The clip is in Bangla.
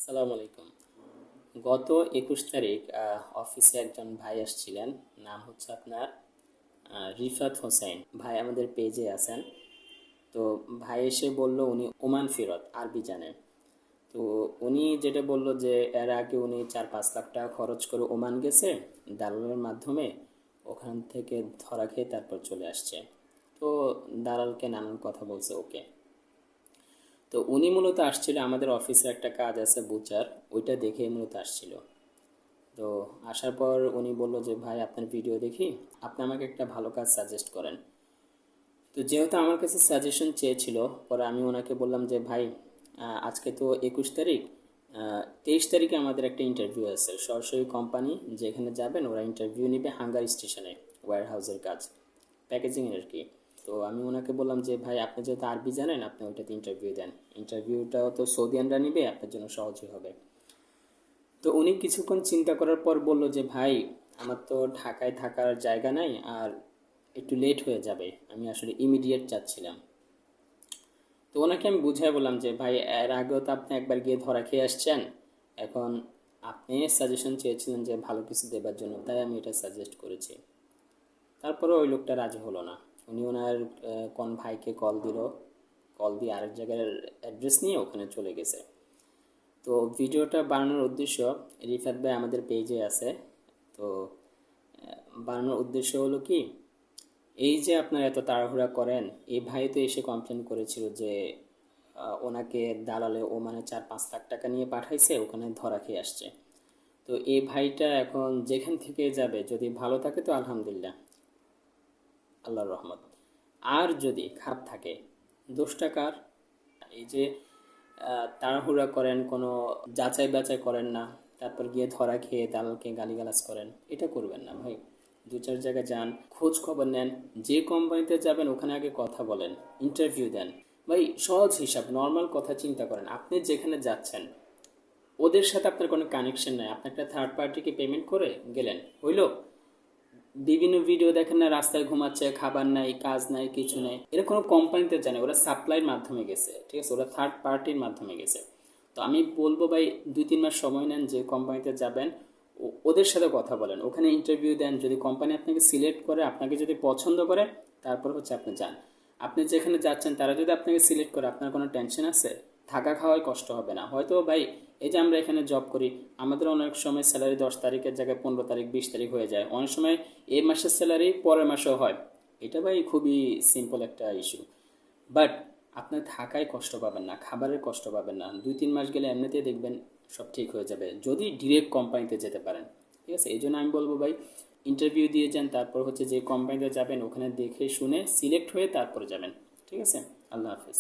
আসসালামু আলাইকুম। গত 21 তারিখ অফিসে একজন ভাই আসছিলেন। নাম হচ্ছে আপনার রিফাত হোসেন ভাই, আমাদের পেজে আছেন। তো ভাই এসে বলল উনি ওমান ফেরত আরবি জানেন। তো উনি যেটা বলল যে এর আগে উনি 4-5 লাখ টাকা খরচ করে ওমান গেছে দালালের মাধ্যমে। ওখান থেকে ধরা খেয়ে তারপর চলে আসছে। তো দালালকে নানান কথা বলছে ওকে। তো উনি মূলত আসছিল, আমাদের অফিসে একটা কাজ আছে বুচার, ওইটা দেখে মূলত আসছিল। তো আসার পর উনি বলল যে ভাই আপনার ভিডিও দেখি, আপনি আমাকে একটা ভালো কাজ সাজেস্ট করেন। তো যেহেতু আমার কাছে সাজেশন চেয়েছিল, পরে আমি ওনাকে বললাম যে ভাই আজকে তো 21 তারিখ, 23 তারিখে আমাদের একটা ইন্টারভিউ আছে সরাসরি কোম্পানি, যেখানে যাবেন ওরা ইন্টারভিউ নেবে হাঙ্গার স্টেশনে, ওয়্যার হাউসের কাজ, প্যাকেজিংয়ের আর কি। তো আমি ওনাকে বললাম যে ভাই আপনি যেহেতু আরবি জানেন, আপনি ওইটাতে ইন্টারভিউ দেন, ইন্টারভিউটাও তো সৌদিয়ানরা নিবে, আপনার জন্য সহজই হবে। তো উনি কিছুক্ষণ চিন্তা করার পর বলল যে ভাই আমার তো ঢাকায় থাকার জায়গা নাই, আর একটু লেট হয়ে যাবে, আমি আসলে ইমিডিয়েট চাচ্ছিলাম। তো ওনাকে আমি বুঝিয়ে বললাম যে ভাই এর আগেও তো আপনি একবার গিয়ে ধরা খেয়ে আসছেন, এখন আপনি সাজেশন চেয়েছিলেন যে ভালো কিছু দেবার জন্য, তাই আমি এটা সাজেস্ট করেছি। তারপরে ওই লোকটা রাজি হলো না। উনি ওনার কোন ভাইকে কল দিল, কল দিয়ে আরেক জায়গার অ্যাড্রেস নিয়ে ওখানে চলে গেছে। তো ভিডিওটা বানানোর উদ্দেশ্য, রিফাত ভাই আমাদের পেজে আছে। তো বানানোর উদ্দেশ্য হলো কি, এই যে আপনারা এত তাড়াহুড়া করেন, এই ভাই তো এসে কমপ্লেন করেছিল যে ওনাকে দালালে ওমানে 4-5 লাখ টাকা নিয়ে পাঠাইছে, ওখানে ধরা খেয়ে আসছে। তো এই ভাইটা এখন যেখান থেকে যাবে, যদি ভালো থাকে তো আলহামদুলিল্লাহ, আল্লাহর রহমত। আর যদি খারাপ থাকে, দোষটা কার? এই যে তাড়াহুড়া করেন, কোনো যাচাই বাছাই করেন না, তারপর গিয়ে ধরা খেয়ে দালালকে গালিগালাজ করেন, এটা করবেন না ভাই। 2-4 জায়গায় যান, খোঁজ খবর নেন, যে কোম্পানিতে যাবেন ওখানে আগে কথা বলেন, ইন্টারভিউ দেন। ভাই সহজ হিসাব, নর্মাল কথা চিন্তা করেন, আপনি যেখানে যাচ্ছেন ওদের সাথে আপনার কোনো কানেকশন নাই, আপনি একটা থার্ড পার্টিকে পেমেন্ট করে গেলেন, হইলো? বিভিন্ন ভিডিও দেখেন না, রাস্তায় ঘুমাচ্ছে, খাবার নাই, কাজ নাই, কিছু নাই, এরা কোনো কোম্পানিতে জানে, ওরা সাপ্লাইয়ের মাধ্যমে গেছে, ঠিক আছে, ওরা থার্ড পার্টির মাধ্যমে গেছে। তো আমি বলবো ভাই 2-3 মাস সময় নেন, যে কোম্পানিতে যাবেন ওদের সাথে কথা বলেন, ওখানে ইন্টারভিউ দেন, যদি কোম্পানি আপনাকে সিলেক্ট করে, আপনাকে যদি পছন্দ করে, তারপর হচ্ছে আপনি যান। আপনি যেখানে যাচ্ছেন তারা যদি আপনাকে সিলেক্ট করে, আপনার কোনো টেনশন আছে? থাকা খাওয়ায় কষ্ট হবে না হয়তো ভাই। এই যে আমরা এখানে জব করি, আমাদের অনেক সময় স্যালারি 10 তারিখের জায়গায় 15 তারিখ 20 তারিখ হয়ে যায়, অনেক সময় এই মাসের স্যালারি পরের মাসেও হয়। এটা ভাই খুবই সিম্পল একটা ইস্যু। বাট আপনার থাকায় কষ্ট পাবেন না, খাবারের কষ্ট পাবেন না, 2-3 মাস গেলে এমনিতেই দেখবেন সব ঠিক হয়ে যাবে, যদি ডিরেক্ট কোম্পানিতে যেতে পারেন। ঠিক আছে, এই জন্য আমি বলবো ভাই ইন্টারভিউ দিয়ে যান, তারপর হচ্ছে যে কোম্পানিতে যাবেন ওখানে দেখে শুনে সিলেক্ট হয়ে তারপরে যাবেন। ঠিক আছে, আল্লাহ হাফিজ।